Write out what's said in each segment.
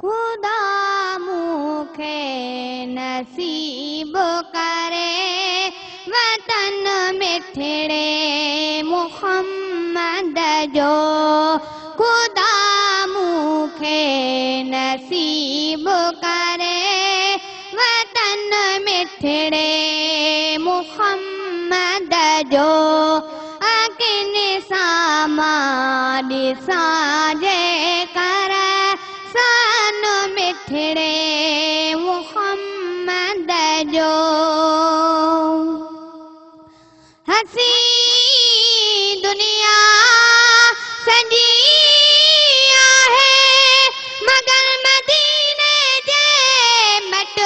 खुदा मूंखे नसीब करे वतन मिठड़े मुहम्मद जो। खुदा मूंखे नसीब करे वतन मिठड़े मुहम्मद जो। अकिन सामा ॾिसां जे कर सन मिठड़े मुहम्मद जो। हसी दुनिया सॼी आहे मगर मदीने जे मट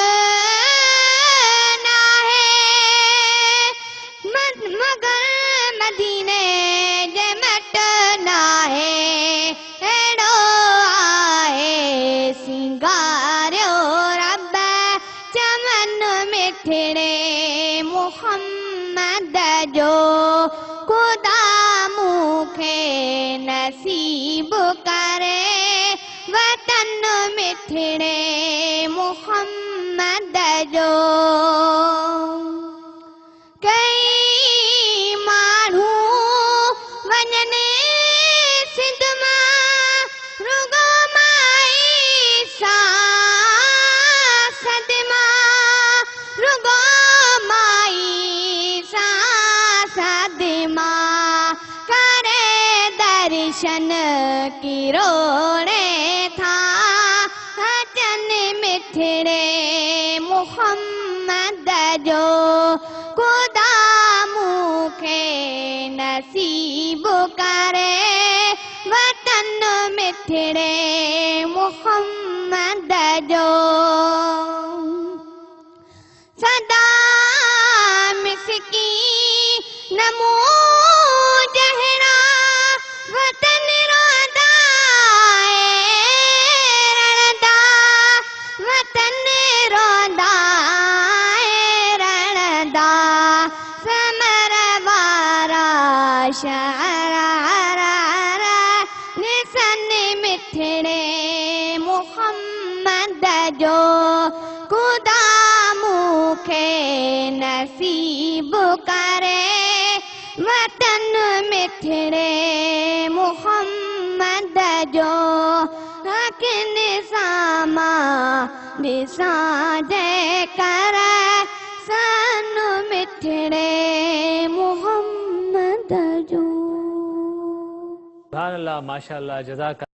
नाहे। मगर मदीने जे मट नाहे। अहिड़ो आहे सिंगारियो रब चमन मिठड़े मुहम्मद जो। खुदा मूंखे नसीब करे वतन मिठड़े मुहम्मद जो। कई माण्हू वञनि सिंध मां रुगो माई सां सदमा। रुगो माई सां सदमा करे दर्शन किरोड़े था अचन मिठड़े मुहम्मद जो। खुदा मूंखे नसीब करे वतन मिठड़े मुहम्मद जो। सदा मिसकी नमो जहरा वतन रोंदा रणदा। वतन रोंदा रणदा समर वारा शहर निसन मिठड़े मुहम्मद जो। खुदा मूंखे नसीब करे वतन मिठड़े मुहम्मद जो। अखिन सामा ॾिसां जे कर सन मिठड़े मुहम्मद जो। सुभान अल्लाह, माशाअल्लाह, जज़ाक